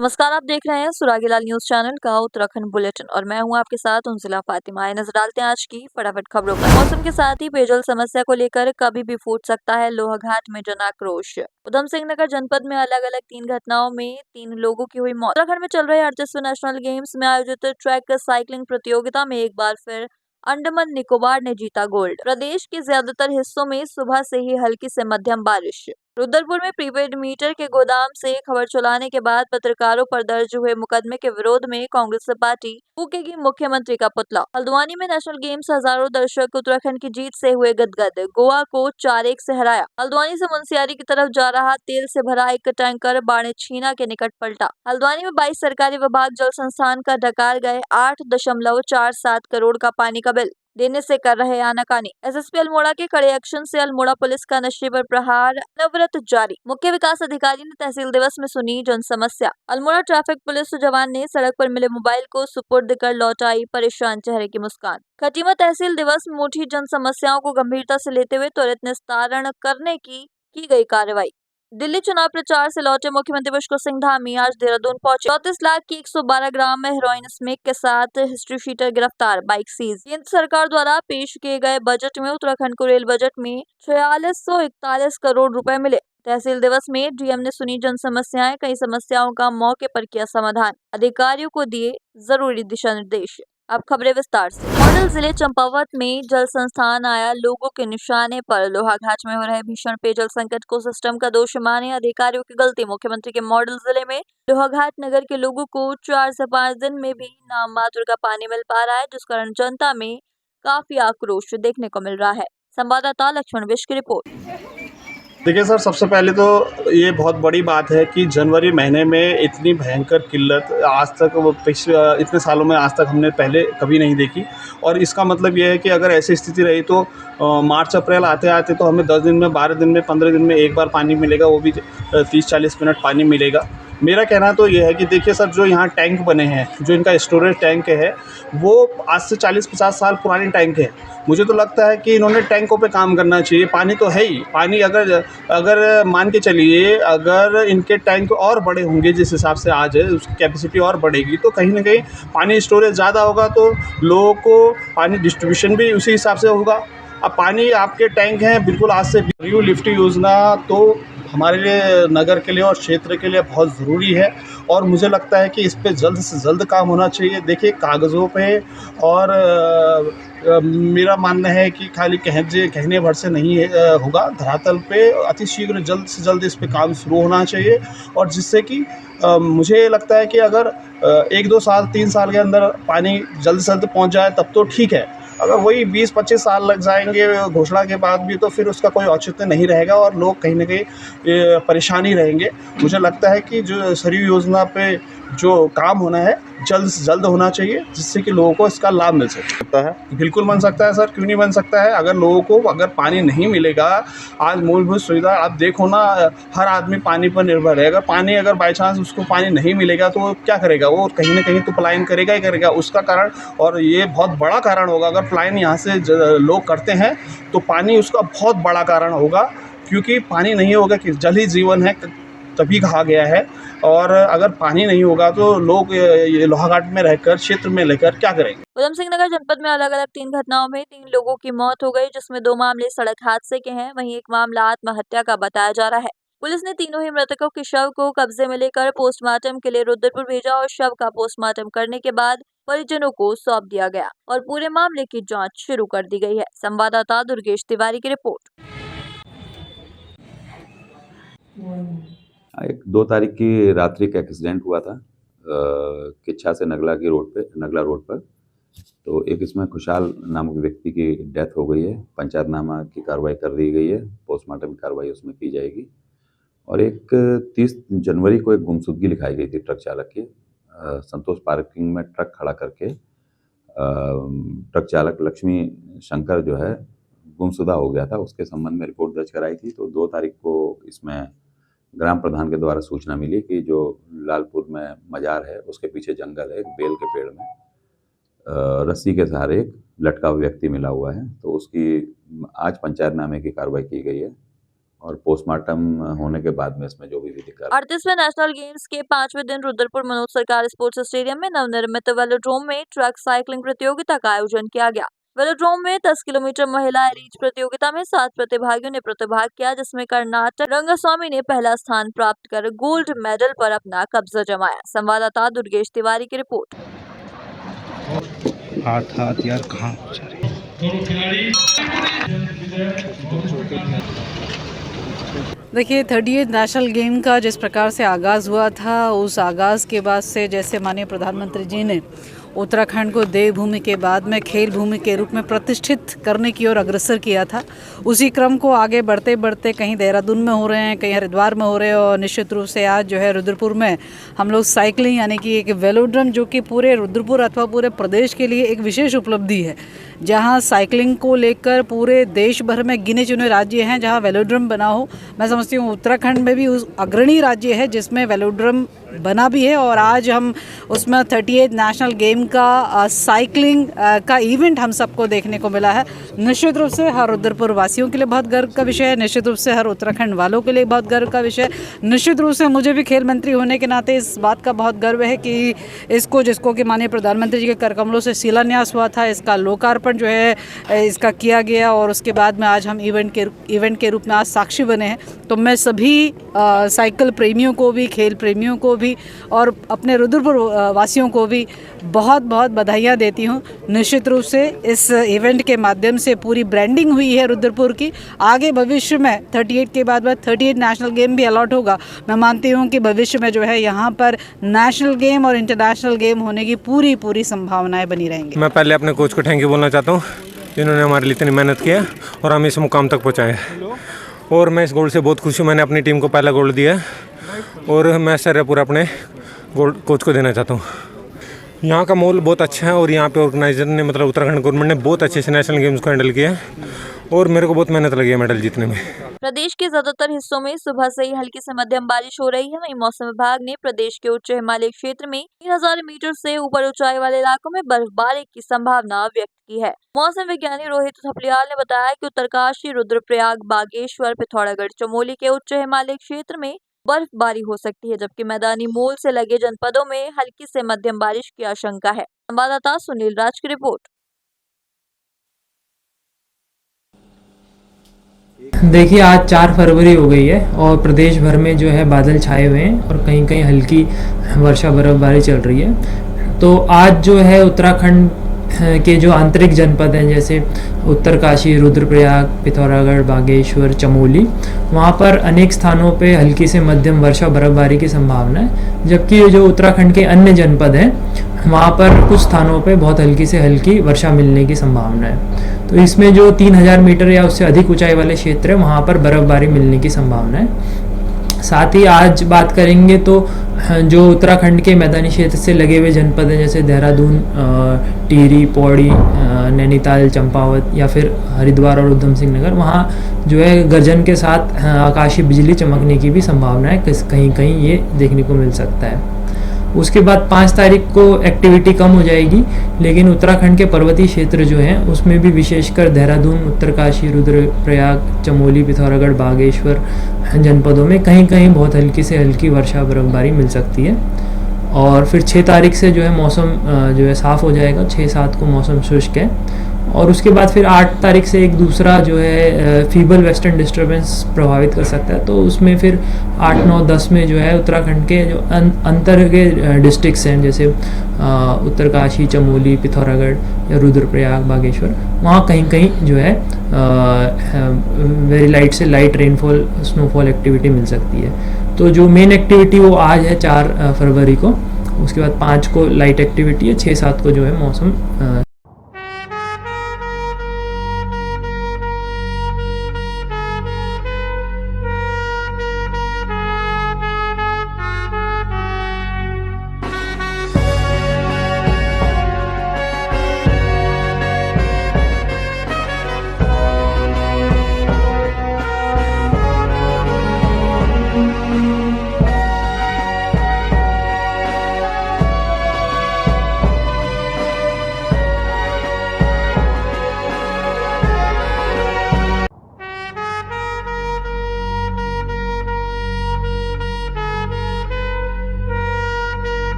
नमस्कार, आप देख रहे हैं सुरागीलाल न्यूज चैनल का उत्तराखंड बुलेटिन और मैं हूं आपके साथ उनजिला फातिमा। आइए नजर डालते हैं आज की फटाफट खबरों पर। मौसम के साथ ही पेयजल समस्या को लेकर कभी भी फूट सकता है लोहाघाट में जन आक्रोश। उधम सिंह नगर जनपद में अलग अलग 3 घटनाओं में 3 लोगों की हुई मौत। उत्तराखंड में चल रहे 38वें नेशनल गेम्स में आयोजित ट्रैक साइकिलिंग प्रतियोगिता में एक बार फिर अंडमान निकोबार ने जीता गोल्ड। प्रदेश के ज्यादातर हिस्सों में सुबह से ही हल्की से मध्यम बारिश। रुद्रपुर में प्रीपेड मीटर के गोदाम से खबर चलाने के बाद पत्रकारों पर दर्ज हुए मुकदमे के विरोध में कांग्रेस पार्टी फूकेगी मुख्यमंत्री का पुतला। हल्द्वानी में नेशनल गेम्स हजारों दर्शक उत्तराखंड की जीत से हुए गदगद। गोवा को 4-1 से हराया। हल्द्वानी से मुनस्यारी की तरफ जा रहा तेल से भरा एक टैंकर बाड़े-छीना के निकट पलटा। हल्द्वानी में 22 सरकारी विभाग जल संस्थान का डकार गए 8.47 करोड़ का पानी का बिल देने से कर रहे आनाकानी। एसएसपी अल्मोड़ा के कड़े एक्शन से अल्मोड़ा पुलिस का नशे पर प्रहार अनवरत जारी। मुख्य विकास अधिकारी ने तहसील दिवस में सुनी जन समस्या। अल्मोड़ा ट्रैफिक पुलिस जवान ने सड़क पर मिले मोबाइल को सुपुर्द कर लौटाई परेशान चेहरे की मुस्कान। खटीमा तहसील दिवस में उठी जन समस्याओं को गंभीरता से लेते हुए त्वरित निस्तारण करने की गई कार्रवाई। दिल्ली चुनाव प्रचार से लौटे मुख्यमंत्री पुष्कर सिंह धामी आज देहरादून पहुंचे। 34 लाख की 112 ग्राम में हेरोइन स्मेक के साथ हिस्ट्री शीटर गिरफ्तार, बाइक सीज। केंद्र सरकार द्वारा पेश किए गए बजट में उत्तराखंड को रेल बजट में 4641 करोड़ रुपए मिले। तहसील दिवस में डीएम ने सुनी जन समस्याएं, कई समस्याओं का मौके पर किया समाधान, अधिकारियों को दिए जरूरी दिशा निर्देश। अब खबरें विस्तार से। मॉडल जिले चंपावत में जल संस्थान आया लोगों के निशाने पर। लोहाघाट में हो रहे भीषण पेयजल संकट को सिस्टम का दोष माने अधिकारियों की गलती। मुख्यमंत्री के मॉडल जिले में लोहाघाट नगर के लोगों को 4 से 5 दिन में भी नाम मात्र का पानी मिल पा रहा है, जिस कारण जनता में काफी आक्रोश देखने को मिल रहा है। संवाददाता लक्ष्मण विश की रिपोर्ट। देखिए सर, सबसे पहले तो ये बहुत बड़ी बात है कि जनवरी महीने में इतनी भयंकर किल्लत आज तक वो पिछले इतने सालों में आज तक हमने पहले कभी नहीं देखी। और इसका मतलब ये है कि अगर ऐसी स्थिति रही तो मार्च अप्रैल आते-आते तो हमें 10 दिन में, 12 दिन में, 15 दिन में एक बार पानी मिलेगा, वो भी 30-40 मिनट पानी मिलेगा। मेरा कहना तो ये है कि देखिए सर, जो यहाँ टैंक बने हैं, जो इनका स्टोरेज टैंक है, वो आज से 40-50 साल पुराने टैंक है। मुझे तो लगता है कि इन्होंने टैंकों पे काम करना चाहिए। पानी तो है ही, पानी अगर अगर मान के चलिए, अगर इनके टैंक और बड़े होंगे जिस हिसाब से आज है, उसकी कैपेसिटी और बढ़ेगी तो कहीं न कहीं पानी स्टोरेज ज़्यादा होगा, तो लोगों को पानी डिस्ट्रीब्यूशन भी उसी हिसाब से होगा। अब पानी आपके टैंक हैं, बिल्कुल आज से रिव्यू लिफ्ट योजना तो हमारे लिए, नगर के लिए और क्षेत्र के लिए बहुत ज़रूरी है और मुझे लगता है कि इस पे जल्द से जल्द काम होना चाहिए। देखिए, कागज़ों पे और मेरा मानना है कि खाली कहने भर से नहीं होगा, धरातल पे अतिशीघ्र जल्द से जल्द इस पे काम शुरू होना चाहिए और जिससे कि मुझे लगता है कि अगर 1-2 साल, 3 साल के अंदर पानी जल्द से जल्द पहुँच जाए तब तो ठीक है। अगर वही 20-25 साल लग जाएँगे घोषणा के बाद भी, तो फिर उसका कोई औचित्य नहीं रहेगा और लोग कहीं न कहीं परेशान ही रहेंगे। मुझे लगता है कि जो सरयू योजना पे जो काम होना है, जल्द से जल्द होना चाहिए, जिससे कि लोगों को इसका लाभ मिल सकता है। बिल्कुल बन सकता है सर, क्यों नहीं बन सकता है? अगर लोगों को अगर पानी नहीं मिलेगा, आज मूलभूत सुविधा आप देखो ना, हर आदमी पानी पर निर्भर है। अगर बाय चांस उसको पानी नहीं मिलेगा तो वो क्या करेगा? वो कहीं न कहीं तो पलायन करेगा ही करेगा। उसका कारण, और ये बहुत बड़ा कारण होगा, अगर पलायन यहाँ से लोग करते हैं तो पानी उसका बहुत बड़ा कारण होगा, क्योंकि पानी नहीं होगा कि जल ही जीवन है, तभी कहा गया है। और अगर पानी नहीं होगा तो लोग ये लोहाघाट में रहकर, क्षेत्र में रहकर क्या करेंगे? उधम सिंह नगर जनपद में अलग अलग 3 घटनाओं में 3 लोगों की मौत हो गई, जिसमें 2 मामले सड़क हादसे के हैं, वहीं एक मामला आत्महत्या का बताया जा रहा है। पुलिस ने तीनों ही मृतकों के शव को कब्जे में लेकर पोस्टमार्टम के लिए रुद्रपुर भेजा और शव का पोस्टमार्टम करने के बाद परिजनों को सौंप दिया गया और पूरे मामले की जांच शुरू कर दी गई है। संवाददाता दुर्गेश तिवारी की रिपोर्ट। एक 2 तारीख की रात्रि का एक्सीडेंट हुआ था किच्छा से नगला रोड पर। तो एक इसमें खुशहाल नामक व्यक्ति की डेथ हो गई है। पंचनामा की कार्रवाई कर दी गई है, पोस्टमार्टम की कार्रवाई उसमें की जाएगी। और एक 30 जनवरी को एक गुमशुदगी लिखाई गई थी ट्रक चालक की। संतोष पार्किंग में ट्रक खड़ा करके ट्रक चालक लक्ष्मी शंकर जो है गुमशुदा हो गया था, उसके संबंध में रिपोर्ट दर्ज कराई थी। तो 2 तारीख को इसमें ग्राम प्रधान के द्वारा सूचना मिली कि जो लालपुर में मजार है उसके पीछे जंगल है, एक बेल के पेड़ में रस्सी के सहारे एक लटका हुआ व्यक्ति मिला हुआ है। तो उसकी आज पंचायतनामे की कार्रवाई की गई है और पोस्टमार्टम होने के बाद में इसमें जो भी विधि कार्य 38वें नेशनल गेम्स के 5वें दिन रुद्रपुर मनोज सरकार स्पोर्ट्स स्टेडियम में नवनिर्मित वेलोड्रोम में ट्रक साइकिलिंग प्रतियोगिता का आयोजन किया गया। वेलोड्रोम में 10 किलोमीटर महिला रीच प्रतियोगिता में 7 प्रतिभागियों ने प्रतिभाग किया, जिसमें कर्नाटक रंगस्वामी ने पहला स्थान प्राप्त कर गोल्ड मेडल पर अपना कब्जा जमाया। संवाददाता दुर्गेश तिवारी की रिपोर्ट। हाथ यार कहाँ जा रहे हैं? देखिए 38 नेशनल गेम का जिस प्रकार से आगाज़ हुआ था, उस आगाज़ के बाद से जैसे माननीय प्रधानमंत्री जी ने उत्तराखंड को देवभूमि के बाद में खेल भूमि के रूप में प्रतिष्ठित करने की ओर अग्रसर किया था, उसी क्रम को आगे बढ़ते बढ़ते कहीं देहरादून में हो रहे हैं, कहीं हरिद्वार में हो रहे हैं और निश्चित रूप से आज जो है रुद्रपुर में हम लोग साइकिलिंग यानी कि एक वेलोड्रम जो कि पूरे रुद्रपुर अथवा पूरे प्रदेश के लिए एक विशेष उपलब्धि है, जहां साइकिलिंग को लेकर पूरे देश भर में गिने चुने राज्य हैं जहां वेलोड्रम बना हो। मैं समझती हूँ उत्तराखंड में भी उस अग्रणी राज्य है जिसमें वेलोड्रम बना भी है और आज हम उसमें 38 नेशनल गेम का साइकिलिंग का इवेंट हम सबको देखने को मिला है। निश्चित रूप से हर रुद्रपुर वासियों के लिए बहुत गर्व का विषय है, निश्चित रूप से हर उत्तराखंड वालों के लिए बहुत गर्व का विषय है। निश्चित रूप से मुझे भी खेल मंत्री होने के नाते इस बात का बहुत गर्व है कि जिसको कि माननीय प्रधानमंत्री जी के कर कमलों से शिलान्यास हुआ था, इसका लोकार्पण जो है इसका किया गया और उसके बाद में आज हम इवेंट के रूप में आज साक्षी बने हैं। तो मैं सभी साइकिल प्रेमियों को भी, खेल प्रेमियों को भी और अपने रुद्रपुर वासियों को भी बहुत बहुत बधाइयाँ देती हूँ। निश्चित रूप से इस इवेंट के माध्यम से पूरी ब्रांडिंग हुई है रुद्रपुर की। आगे भविष्य में 38 के बाद 38 नेशनल गेम भी अलॉट होगा। मैं मानती हूँ कि भविष्य में जो है यहाँ पर नेशनल गेम और इंटरनेशनल गेम होने की पूरी संभावनाएं बनी रहेंगी। मैं पहले अपने कोच को थैंक यू बोलना चाहता हूँ जिन्होंने हमारे लिए इतनी मेहनत किया और हम इस मुकाम तक पहुँचाए और मैं इस गोल्ड से बहुत खुश हूँ। मैंने अपनी टीम को पहला गोल्ड दिया और मैं सर पूरा अपने गोल्ड कोच को देना चाहता हूँ। यहाँ का माहौल बहुत अच्छा है और यहाँ पे ऑर्गेनाइजर ने मतलब उत्तराखंड गवर्नमेंट ने बहुत अच्छे से नेशनल गेम्स को हैंडल किया और मेरे को बहुत मेहनत लगी है मेडल जीतने में। प्रदेश के ज्यादातर हिस्सों में सुबह से ही हल्की से मध्यम बारिश हो रही है। वहीं मौसम विभाग ने प्रदेश के उच्च हिमालय क्षेत्र में 3000 मीटर से ऊपर ऊंचाई वाले इलाकों में बर्फबारी की संभावना व्यक्त की है। मौसम विज्ञानी रोहित थपलियाल ने बताया कि उत्तरकाशी, रुद्रप्रयाग, बागेश्वर, पिथौरागढ़, चमोली के उच्च हिमालय क्षेत्र में बर्फबारी हो सकती है, जबकि मैदानी मूल से लगे जनपदों में हल्की से मध्यम बारिश की आशंका है। संवाददाता सुनील राज की रिपोर्ट। देखिए आज 4 फरवरी हो गई है और प्रदेश भर में जो है बादल छाए हुए हैं और कहीं कहीं हल्की वर्षा बर्फबारी चल रही है। तो आज जो है उत्तराखंड के जो आंतरिक जनपद हैं जैसे उत्तरकाशी, रुद्रप्रयाग, पिथौरागढ़, बागेश्वर, चमोली, वहाँ पर अनेक स्थानों पे हल्की से मध्यम वर्षा बर्फबारी की संभावना है, जबकि जो उत्तराखंड के अन्य जनपद हैं वहाँ पर कुछ स्थानों पे बहुत हल्की से हल्की वर्षा मिलने की संभावना है। तो इसमें जो 3000 मीटर या उससे अधिक ऊंचाई वाले क्षेत्र है वहाँ पर बर्फबारी मिलने की संभावना है। साथ ही आज बात करेंगे तो जो उत्तराखंड के मैदानी क्षेत्र से लगे हुए जनपद हैं जैसे देहरादून, टिहरी, पौड़ी, नैनीताल, चंपावत या फिर हरिद्वार और उधम सिंह नगर, वहाँ जो है गर्जन के साथ आकाशीय बिजली चमकने की भी संभावना है, कहीं कहीं ये देखने को मिल सकता है। उसके बाद 5 तारीख को एक्टिविटी कम हो जाएगी, लेकिन उत्तराखंड के पर्वतीय क्षेत्र जो हैं उसमें भी विशेषकर देहरादून, उत्तरकाशी, रुद्रप्रयाग, चमोली, पिथौरागढ़, बागेश्वर जनपदों में कहीं कहीं बहुत हल्की से हल्की वर्षा बर्फबारी मिल सकती है। और फिर 6 तारीख से जो है मौसम जो है साफ़ हो जाएगा, 6-7 को मौसम शुष्क है। और उसके बाद फिर 8 तारीख से एक दूसरा जो है फीबल वेस्टर्न डिस्टर्बेंस प्रभावित कर सकता है। तो उसमें फिर 8, 9, 10 में जो है उत्तराखंड के जो अंतर के डिस्ट्रिक्ट्स हैं जैसे उत्तरकाशी, चमोली, पिथौरागढ़ या रुद्रप्रयाग, बागेश्वर, वहाँ कहीं कहीं जो है वेरी लाइट से लाइट रेनफॉल, स्नोफॉल एक्टिविटी मिल सकती है। तो जो मेन एक्टिविटी वो आज है 4 फरवरी को, उसके बाद 5 को लाइट एक्टिविटी है, 6-7 को जो है मौसम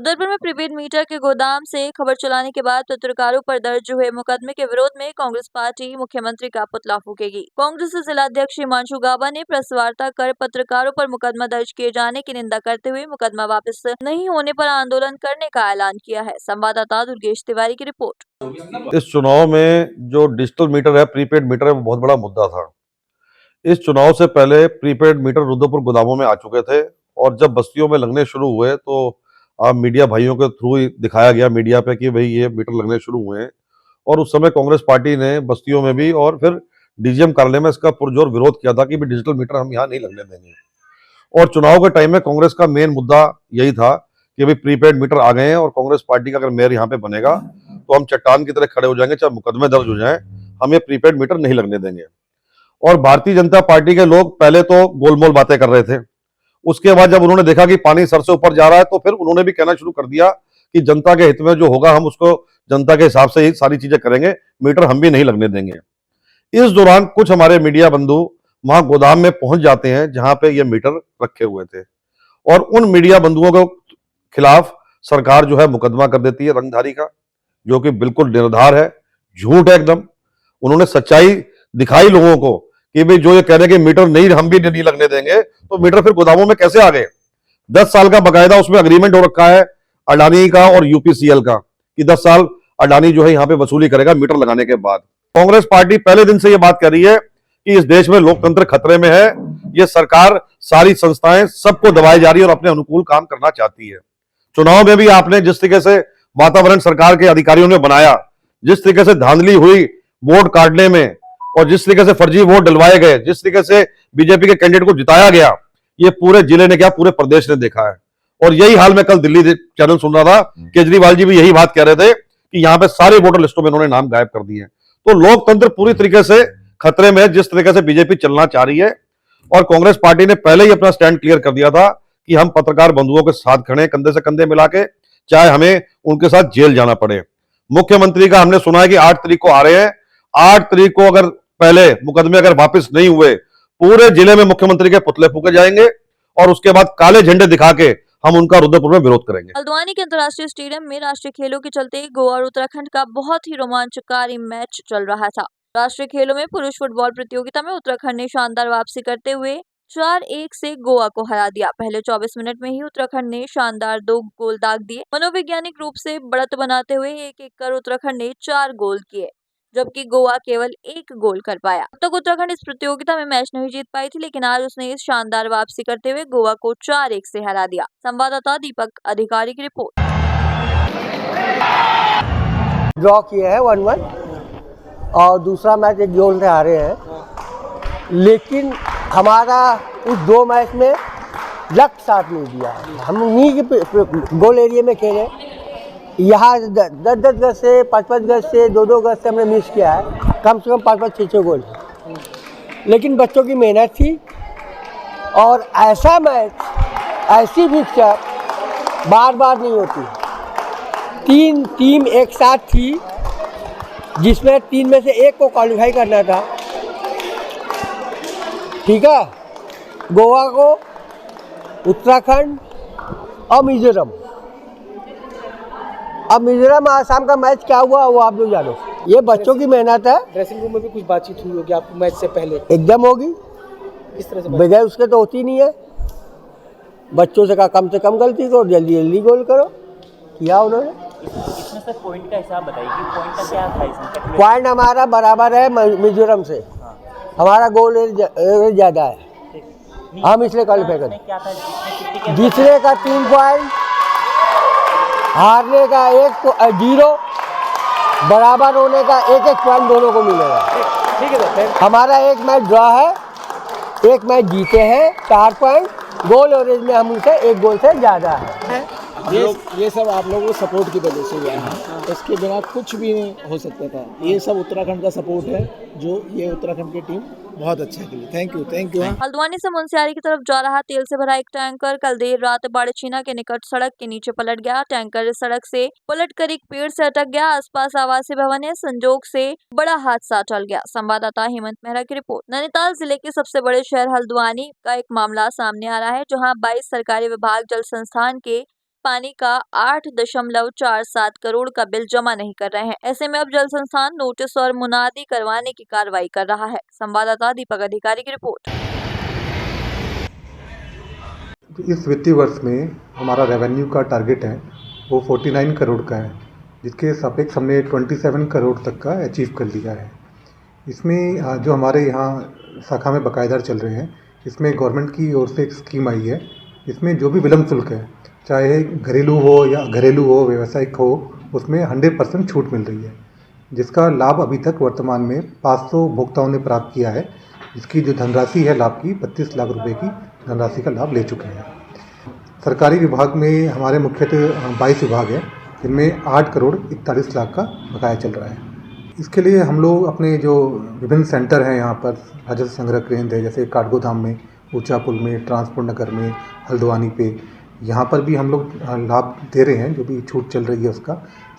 रुद्रपुर में प्रीपेड मीटर के गोदाम से खबर चलाने के बाद पत्रकारों पर दर्ज हुए मुकदमे के विरोध में कांग्रेस पार्टी मुख्यमंत्री का पुतला फूकेगी। कांग्रेस जिला अध्यक्ष हिमांशु गाबा ने प्रेस वार्ता कर पत्रकारों पर मुकदमा दर्ज किए जाने की निंदा करते हुए मुकदमा वापस नहीं होने पर आंदोलन करने का ऐलान किया है। संवाददाता दुर्गेश तिवारी की रिपोर्ट। इस चुनाव में जो डिजिटल मीटर है, प्रीपेड मीटर है, वो बहुत बड़ा मुद्दा था। इस चुनाव से पहले प्रीपेड मीटर रुद्रपुर गोदामों में आ चुके थे और जब बस्तियों में लगने शुरू हुए तो मीडिया भाइयों के थ्रू ही दिखाया गया मीडिया पे कि भाई ये मीटर लगने शुरू हुए हैं। और उस समय कांग्रेस पार्टी ने बस्तियों में भी और फिर डीजीएम कार्यालय में इसका पुरजोर विरोध किया था कि भाई डिजिटल मीटर हम यहाँ नहीं लगने देंगे। और चुनाव के टाइम में कांग्रेस का मेन मुद्दा यही था कि भाई प्रीपेड मीटर आ गए हैं और कांग्रेस पार्टी का अगर मेयर यहाँ पे बनेगा तो हम चट्टान की तरह खड़े हो जाएंगे, चाहे मुकदमे दर्ज हो जाए, हम ये प्रीपेड मीटर नहीं लगने देंगे। और भारतीय जनता पार्टी के लोग पहले तो गोलमोल बातें कर रहे थे, उसके बाद जब उन्होंने देखा कि पानी सर से ऊपर जा रहा है तो फिर उन्होंने भी कहना शुरू कर दिया कि जनता के हित में जो होगा हम उसको जनता के हिसाब से ही सारी चीजें करेंगे, मीटर हम भी नहीं लगने देंगे। इस दौरान कुछ हमारे मीडिया बंधु वहां गोदाम में पहुंच जाते हैं जहां पे ये मीटर रखे हुए थे और उन मीडिया बंधुओं के खिलाफ सरकार जो है मुकदमा कर देती है रंगधारी का, जो कि बिल्कुल निराधार है, झूठ है एकदम। उन्होंने सच्चाई दिखाई लोगों को कि भाई जो ये कह रहे हैं कि मीटर नहीं हम भी नहीं लगने देंगे, तो मीटर फिर गोदामों में कैसे आ गए। 10 साल का बकायदा उसमें अग्रीमेंट हो रखा है अडानी का और यूपीसीएल का कि 10 साल अडानी जो है यहाँ पे वसूली करेगा मीटर लगाने के बाद। कांग्रेस पार्टी पहले दिन से ये बात कर रही है कि इस देश में लोकतंत्र खतरे में है, ये सरकार सारी संस्थाएं सबको दबाई जा रही है और अपने अनुकूल काम करना चाहती है। चुनाव में भी आपने जिस तरीके से वातावरण सरकार के अधिकारियों ने बनाया, जिस तरीके से धांधली हुई वोट काटने में और जिस तरीके से फर्जी वोट डलवाए गए, जिस तरीके से बीजेपी के कैंडिडेट को जिताया गया, ये पूरे जिले ने क्या पूरे प्रदेश ने देखा है। और यही हाल मैं कल दिल्ली चैनल सुन रहा था, केजरीवाल जी भी यही बात कह रहे थे कि यहाँ पे सारे वोटर लिस्टों में इन्होंने नाम गायब कर दिए। तो लोकतंत्र पूरी तरीके से खतरे में जिस तरीके से बीजेपी चलना चाह रही है। और कांग्रेस पार्टी ने पहले ही अपना स्टैंड क्लियर कर दिया था कि हम पत्रकार बंधुओं के साथ खड़े, कंधे से कंधे मिला के, चाहे हमें उनके साथ जेल जाना पड़े। मुख्यमंत्री का हमने सुना है कि 8 तारीख को आ रहे हैं। 8 तारीख को अगर पहले मुकदमे अगर वापस नहीं हुए, पूरे जिले में मुख्यमंत्री के पुतले फूके जाएंगे और उसके बाद काले झंडे दिखा के हम उनका रुद्रपुर में विरोध करेंगे। हल्द्वानी के अंतर्राष्ट्रीय स्टेडियम में राष्ट्रीय खेलों के चलते गोवा और उत्तराखंड का बहुत ही रोमांचकारी मैच चल रहा था। राष्ट्रीय खेलों में पुरुष फुटबॉल प्रतियोगिता में उत्तराखंड ने शानदार वापसी करते हुए 4-1 से गोवा को हरा दिया। पहले 24 मिनट में ही उत्तराखंड ने शानदार 2 गोल दाग दिए। मनोवैज्ञानिक रूप से बढ़त बनाते हुए एक कर उत्तराखंड ने 4 गोल किए, जबकि गोवा केवल 1 गोल कर पाया। अब तक उत्तराखंड इस प्रतियोगिता में मैच नहीं जीत पाई थी, लेकिन आज उसने इस शानदार वापसी करते हुए गोवा को 4-1 से हरा दिया। संवाददाता दीपक अधिकारी की रिपोर्ट। ड्रॉ किए हैं 1-1 और दूसरा मैच 1 गोल से हारे हैं, लेकिन हमारा उस 2 मैच में लक साथ नहीं दिया। हम उन्हीं के गोल एरिया में खेले, यहाँ 10-10 गज से 5-5 गज से 2-2 गज से हमने मिस किया है, कम से कम 5-5 6-6 गोल। लेकिन बच्चों की मेहनत थी और ऐसा मैच, ऐसी फिक्चर बार बार नहीं होती। 3 टीम एक साथ थी जिसमें 3 में से 1 को क्वालिफाई करना था, ठीक है। गोवा को, उत्तराखंड और मिजोरम। अब मिजोरम आसाम का मैच क्या हुआ वो आप लोग जानो। ये बच्चों की मेहनत है। ड्रेसिंग रूम में भी कुछ बातचीत हुई होगी आपको मैच से पहले? एकदम होगी, किस तरह से? बगैर उसके तो होती नहीं है। बच्चों से कम गलती करो, जल्दी जल्दी गोल करो, किया उन्होंने। इसमें से पॉइंट का हिसाब बताइए कि पॉइंट का क्या था इसमें? पॉइंट हमारा बराबर है मिजोरम से, हमारा गोल ज़्यादा है, हम इसलिए क्वालिफाई करें। जीतने का 3 पॉइंट, हारने का 0, बराबर होने का 1-1 पॉइंट दोनों को मिलेगा। ठीक है सर। हमारा 1 मैच ड्रॉ है, 1 मैच जीते हैं, 4 पॉइंट। गोल एवरेज में हम उनसे 1 गोल से ज़्यादा है। ये सब आप लोगों को सपोर्ट की वजह से हुआ है, इसके बिना कुछ भी नहीं हो सकता था। ये सब उत्तराखंड का सपोर्ट है, जो ये उत्तराखंड की टीम बहुत अच्छा खेली। Thank you. हल्द्वानी से मुनस्यारी की तरफ जा रहा तेल से भरा एक टैंकर कल देर रात बाड़ेचीना के निकट सड़क के नीचे पलट गया। टैंकर सड़क से पलटकर एक पेड़ से अटक गया। आसपास आवासीय भवन है, संजोग से बड़ा हादसा टल गया। संवाददाता हेमंत मेहरा की रिपोर्ट। नैनीताल जिले के सबसे बड़े शहर हल्द्वानी का एक मामला सामने आ रहा है, जहाँ 22 सरकारी विभाग जल संस्थान के पानी का 8.47 करोड़ का बिल जमा नहीं कर रहे हैं। ऐसे में अब जल संस्थान नोटिस और मुनादी करवाने की कार्रवाई कर रहा है। संवाददाता दीपक अधिकारी की रिपोर्ट। इस वित्तीय वर्ष में हमारा रेवेन्यू का टारगेट है वो 49 करोड़ का है, जिसके सापेक्ष हमने 27 करोड़ तक का अचीव कर लिया है। इसमें जो हमारे यहाँ शाखा में बकायेदार चल रहे हैं, इसमें गवर्नमेंट की ओर से एक स्कीम आई है। इसमें जो भी विलम्ब शुल्क है, चाहे घरेलू हो या घरेलू हो, व्यावसायिक हो, उसमें 100% छूट मिल रही है, जिसका लाभ अभी तक वर्तमान में 500 उपभोक्ताओं ने प्राप्त किया है। इसकी जो धनराशि है लाभ की 32 लाख रुपए की धनराशि का लाभ ले चुके हैं। सरकारी विभाग में हमारे मुख्यतः 22 विभाग हैं, जिनमें 8 करोड़ 41 लाख का बकाया चल रहा है। इसके लिए हम लोग अपने जो विभिन्न सेंटर हैं यहाँ पर राजस्व संग्रह केंद्र है, जैसे काठगोदाम में, ऊंचापुल में, ट्रांसपोर्ट नगर में, हल्द्वानी पे, यहाँ पर भी हम लोग लाभ दे रहे हैं जो भी छूट चल रही है उसका।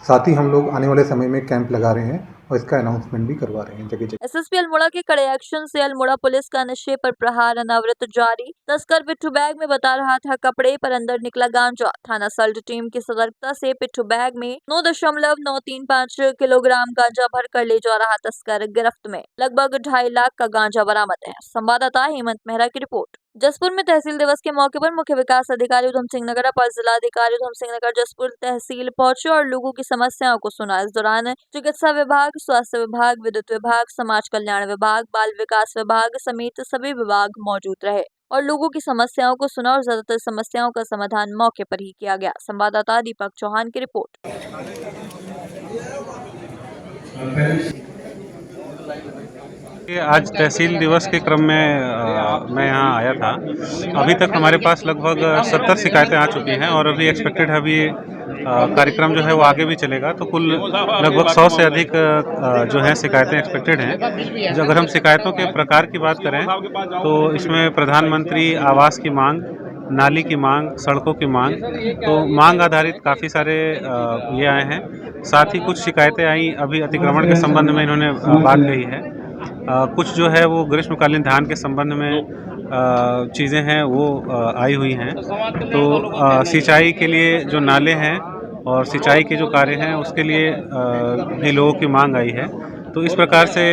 साथ ही हम लोग आने वाले समय में कैंप लगा रहे हैं और इसका अनाउंसमेंट भी करवा रहे हैं जगह जगह। एसएसपी अल्मोड़ा के कड़े एक्शन से अल्मोड़ा पुलिस का नशे पर प्रहार अनावृत जारी। तस्कर पिट्ठू बैग में बता रहा था कपड़े, पर अंदर निकला गांजा। थाना सल्ट टीम की सतर्कता से पिट्ठू बैग में 9.935 किलोग्राम गांजा भर कर ले जा रहा तस्कर गिरफ्त में। लगभग 2.5 लाख का गांजा बरामद है। संवाददाता हेमंत मेहरा की रिपोर्ट। जसपुर में तहसील दिवस के मौके पर मुख्य विकास अधिकारी उधम सिंह नगर, अपर जिलाधिकारी उधम सिंह नगर जसपुर तहसील पहुंचे और लोगों की समस्याओं को सुना। इस दौरान चिकित्सा विभाग, स्वास्थ्य विभाग, विद्युत विभाग, समाज कल्याण विभाग, बाल विकास विभाग समेत सभी विभाग मौजूद रहे और लोगों की समस्याओं को सुना और ज्यादातर समस्याओं का समाधान मौके पर ही किया गया। संवाददाता दीपक चौहान की रिपोर्ट। आज तहसील दिवस के क्रम में मैं यहाँ आया था। अभी तक हमारे पास लगभग 70 शिकायतें आ चुकी हैं और अभी एक्सपेक्टेड है अभी कार्यक्रम जो है वो आगे भी चलेगा, तो कुल लगभग 100 से अधिक जो है शिकायतें एक्सपेक्टेड हैं। अगर हम शिकायतों के प्रकार की बात करें तो इसमें प्रधानमंत्री आवास की मांग, नाली की मांग, सड़कों की मांग, तो मांग आधारित काफ़ी सारे ये आए हैं। साथ ही कुछ शिकायतें आई अभी अतिक्रमण के संबंध में इन्होंने बात कही है। कुछ जो है वो ग्रीष्मकालीन धान के संबंध में चीज़ें हैं वो आई हुई हैं। तो सिंचाई के लिए जो नाले हैं और सिंचाई के जो कार्य हैं उसके लिए भी लोगों की मांग आई है। तो इस प्रकार से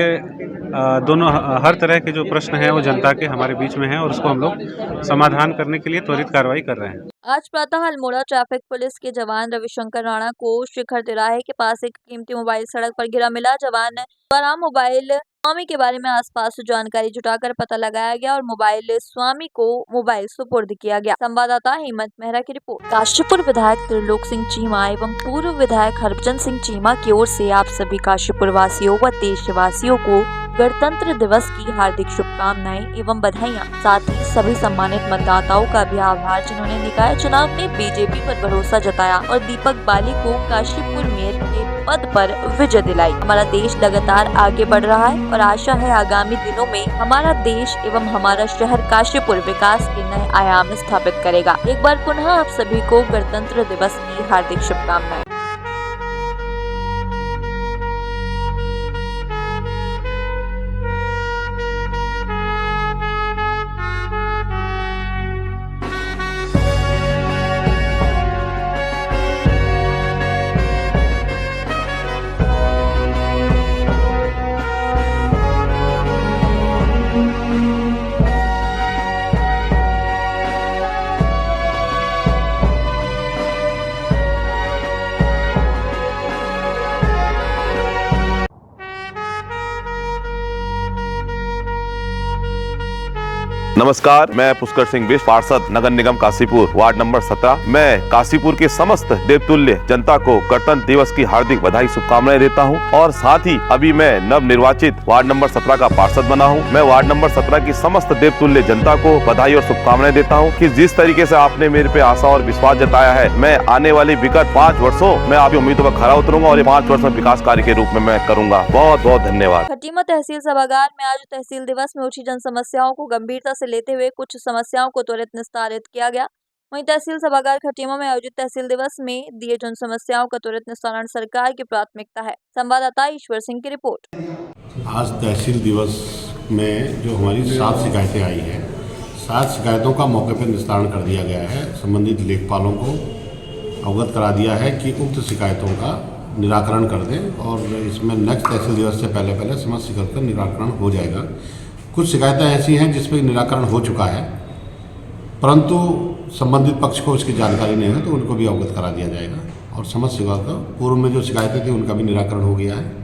दोनों हर तरह के जो प्रश्न हैं वो जनता के हमारे बीच में हैं और उसको हम लोग समाधान करने के लिए त्वरित कार्रवाई कर रहे हैं। आज प्रातः अल्मोड़ा ट्रैफिक पुलिस के जवान रविशंकर राणा को शिखर तिराहे के पास एक कीमती मोबाइल सड़क पर गिरा मिला। जवान द्वारा मोबाइल स्वामी के बारे में आसपास जानकारी जुटाकर पता लगाया गया और मोबाइल स्वामी को मोबाइल सुपुर्द किया गया। संवाददाता हेमंत मेहरा की रिपोर्ट। काशीपुर विधायक त्रिलोक सिंह चीमा एवं पूर्व विधायक हरभजन सिंह चीमा की ओर से आप सभी काशीपुर वासियों व देशवासियों को गणतंत्र दिवस की हार्दिक शुभकामनाएं एवं बधाइयां। साथ ही सभी सम्मानित मतदाताओं का भी आभार जिन्होंने निकाय चुनाव में बीजेपी पर भरोसा जताया और दीपक बाली को काशीपुर मेयर के पद पर विजय दिलाई। हमारा देश लगातार आगे बढ़ रहा है और आशा है आगामी दिनों में हमारा देश एवं हमारा शहर काशीपुर विकास के नए आयाम स्थापित करेगा। एक बार पुनः आप सभी को गणतंत्र दिवस की हार्दिक शुभकामनाएं। नमस्कार, मैं पुष्कर सिंह बिष्ट, पार्षद नगर निगम काशीपुर, वार्ड नंबर 17। मैं काशीपुर के समस्त देवतुल्य जनता को गणतंत्र दिवस की हार्दिक बधाई शुभकामनाएं देता हूं और साथ ही अभी मैं नव निर्वाचित वार्ड नंबर 17 का पार्षद बना हूं। मैं वार्ड नंबर 17 की समस्त देवतुल्य जनता को बधाई और शुभकामनाएं देता हूं कि जिस तरीके से आपने मेरे पे आशा और विश्वास जताया है, मैं आने वाली विगत 5 वर्षों में आपकी उम्मीदों पर खरा उतरूंगा और ये 5 वर्ष में विकास कार्य के रूप में मैं करूंगा। बहुत बहुत धन्यवाद। खटीमा तहसील सभागार में आज तहसील दिवस में उठी जन समस्याओं को गंभीरता से लेते हुए कुछ समस्याओं को त्वरित निस्तारित किया गया। वहीं तहसील सभागार खटीमा में आयोजित तहसील दिवस में दिए जन समस्याओं का त्वरित निस्तारण सरकार की प्राथमिकता है। संवाददाता ईश्वर सिंह की रिपोर्ट। आज तहसील दिवस में जो हमारी 7 शिकायतें आई हैं, 7 शिकायतों का मौके पर निस्तारण कर दिया गया है। संबंधित लेखपालों को अवगत करा दिया है कि उक्त शिकायतों का निराकरण कर दें और इसमें नेक्स्ट तहसील दिवस से पहले समस्त शिकायत का निराकरण हो जाएगा। कुछ शिकायतें ऐसी हैं जिसमें निराकरण हो चुका है, परंतु संबंधित पक्ष को उसकी जानकारी नहीं है तो उनको भी अवगत करा दिया जाएगा और समस्त शिकायत का पूर्व में जो शिकायतें थी उनका भी निराकरण हो गया है।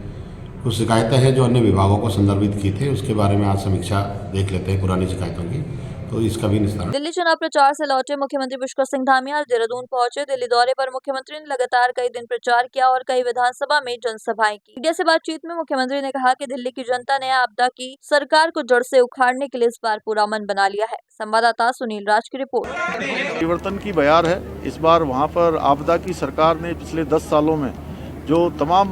कुछ शिकायतें हैं जो अन्य विभागों को संदर्भित की थी, उसके बारे में आज समीक्षा देख लेते हैं पुरानी शिकायतों की, तो इसका भी निस्तारण। दिल्ली चुनाव प्रचार से लौटे मुख्यमंत्री पुष्कर सिंह धामी आज देहरादून पहुंचे। दिल्ली दौरे पर मुख्यमंत्री ने लगातार कई दिन प्रचार किया और कई विधानसभा में जनसभाएं की। मीडिया से बातचीत में मुख्यमंत्री ने कहा कि दिल्ली की जनता ने आपदा की सरकार को जड़ से उखाड़ने के लिए इस बार पूरा मन बना लिया है। संवाददाता सुनील राज की रिपोर्ट। परिवर्तन की बयार है। इस बार वहाँ पर आपदा की सरकार ने पिछले 10 सालों में जो तमाम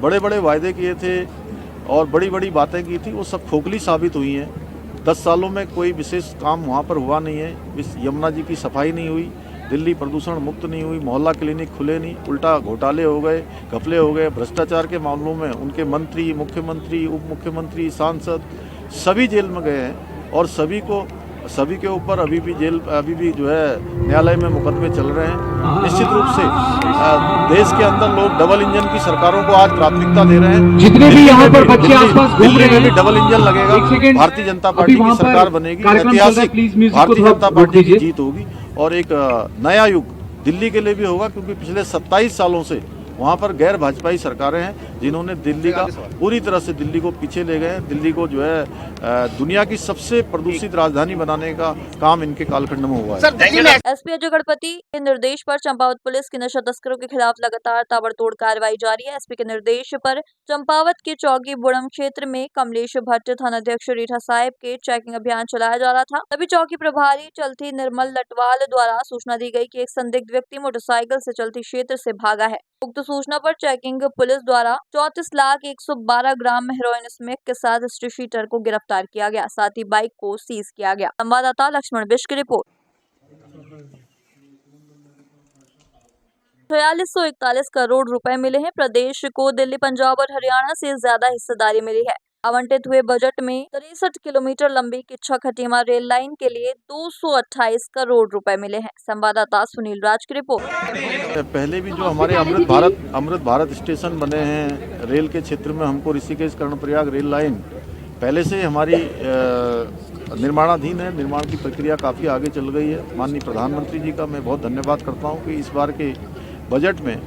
बड़े बड़े वायदे किए थे और बड़ी बड़ी बातें की थी वो सब खोखली साबित हुई हैं। 10 सालों में कोई विशेष काम वहाँ पर हुआ नहीं है। इस यमुना जी की सफाई नहीं हुई, दिल्ली प्रदूषण मुक्त नहीं हुई, मोहल्ला क्लिनिक खुले नहीं, उल्टा घोटाले हो गए, घपले हो गए। भ्रष्टाचार के मामलों में उनके मंत्री, मुख्यमंत्री, उप मुख्यमंत्री, सांसद सभी जेल में गए हैं और सभी के ऊपर अभी भी जो है न्यायालय में मुकदमे चल रहे हैं। निश्चित रूप से देश के अंदर लोग डबल इंजन की सरकारों को आज प्राथमिकता दे रहे हैं। जितने भी यहाँ पर बच्चे आसपास घूम रहे हैं, भी डबल इंजन लगेगा। भारतीय जनता पार्टी की सरकार बनेगी, ऐतिहासिक भारतीय जनता पार्टी की जीत होगी और एक नया युग दिल्ली के लिए भी होगा, क्योंकि पिछले 27 सालों से वहाँ पर गैर भाजपाई सरकारें हैं जिन्होंने दिल्ली का पूरी तरह से दिल्ली को पीछे ले गए। दिल्ली को जो है दुनिया की सबसे प्रदूषित राजधानी बनाने का काम इनके कालखंड में हुआ है। एसपी अजय गणपति के निर्देश पर चंपावत पुलिस की नशा तस्करों के खिलाफ लगातार ताबड़तोड़ कार्रवाई जारी है। एसपी के निर्देश पर चंपावत के चौकी बुड़म क्षेत्र में कमलेश भट्ट थानाध्यक्ष रीठा साहिब के चेकिंग अभियान चलाया जा रहा था। तभी चौकी प्रभारी चलती निर्मल लटवाल द्वारा सूचना दी गई कि एक संदिग्ध व्यक्ति मोटरसाइकिल से चलती क्षेत्र से भागा है। उक्त सूचना पर चेकिंग पुलिस द्वारा 34,112 ग्राम हेरोइन स्मैक के साथ स्ट्रीट शीटर को गिरफ्तार किया गया, साथ ही बाइक को सीज किया गया। संवाददाता लक्ष्मण बिष्ट की रिपोर्ट। 4641 करोड़ रुपए मिले हैं। प्रदेश को दिल्ली, पंजाब और हरियाणा से ज्यादा हिस्सेदारी मिली है। आवंटित हुए बजट में 63 किलोमीटर लंबी किच्छा खटीमा रेल लाइन के लिए 228 करोड़ रुपए मिले हैं। संवाददाता सुनील राज की रिपोर्ट। पहले भी जो हमारे अमृत भारत स्टेशन बने हैं रेल के क्षेत्र में, हमको ऋषिकेश कर्णप्रयाग रेल लाइन पहले से हमारी निर्माणाधीन है। निर्माण की प्रक्रिया काफ़ी आगे चल गई है। माननीय प्रधानमंत्री जी का मैं बहुत धन्यवाद करता हूँ कि इस बार के बजट में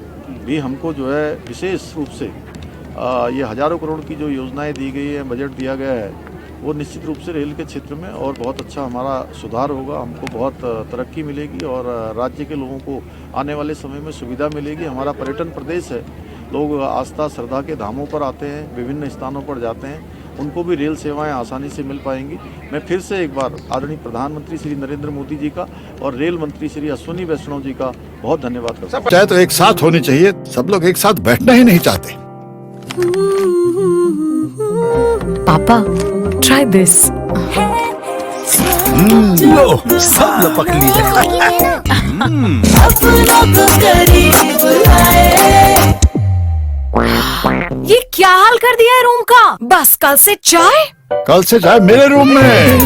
भी हमको जो है विशेष रूप से ये हज़ारों करोड़ की जो योजनाएं दी गई है, बजट दिया गया है, वो निश्चित रूप से रेल के क्षेत्र में और बहुत अच्छा हमारा सुधार होगा। हमको बहुत तरक्की मिलेगी और राज्य के लोगों को आने वाले समय में सुविधा मिलेगी। हमारा पर्यटन प्रदेश है, लोग आस्था श्रद्धा के धामों पर आते हैं, विभिन्न स्थानों पर जाते हैं, उनको भी रेल सेवाएं आसानी से मिल पाएंगी। मैं फिर से एक बार आदरणीय प्रधानमंत्री श्री नरेंद्र मोदी जी का और रेल मंत्री श्री अश्विनी वैष्णव जी का बहुत धन्यवाद करता हूं। चाहे तो एक साथ होनी चाहिए, सब लोग एक साथ बैठना ही नहीं चाहते। पापा, try this. लो, सब लपक लिए। ये क्या हाल कर दिया है रूम का? बस कल से चाय मेरे रूम में।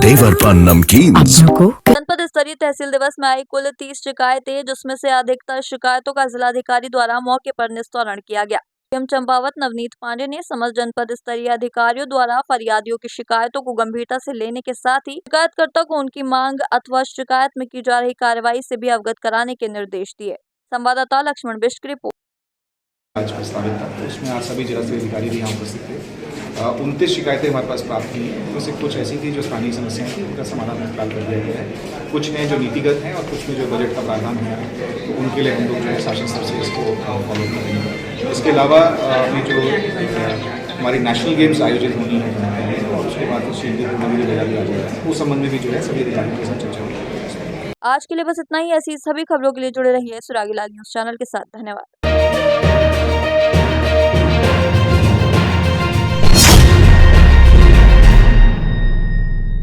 देवर पान नमकीन। जनपद स्तरीय तहसील दिवस में आई कुल 30 शिकायतें, जिसमें से अधिकतर शिकायतों का जिलाधिकारी द्वारा मौके पर निस्तारण किया गया। एम चंपावत नवनीत पांडे ने समस्त जनपद स्तरीय अधिकारियों द्वारा फरियादियों की शिकायतों को गंभीरता से लेने के साथ ही शिकायतकर्ता को उनकी मांग अथवा शिकायत में की जा रही कार्रवाई से भी अवगत कराने के निर्देश दिए। संवाददाता लक्ष्मण बिष्ट की रिपोर्ट। आज प्रस्तावित था, तो उसमें आज सभी जिला स्तरीय अधिकारी भी यहाँ उपस्थित थे। 29 शिकायतें हमारे पास प्राप्त हुई हैं, उनमें से कुछ ऐसी थी जो स्थानीय समस्याएं थी, उनका समाधान फिलहाल कर दिया गया है। कुछ हैं जो नीतिगत हैं और कुछ में जो बजट का प्रावधान हुआ है, तो उनके लिए हम लोग जो है शासन स्तर से इसको फॉलो करेंगे। इसके अलावा अभी जो हमारी नेशनल गेम्स आयोजित होनी है और उसके बाद उस उस संबंध में भी जो है सभी अधिकारियों के साथ चर्चा होगी। आज के लिए बस इतना ही। ऐसी सभी खबरों के लिए जुड़े रहिए सुरागी लाल न्यूज़ चैनल के साथ। धन्यवाद।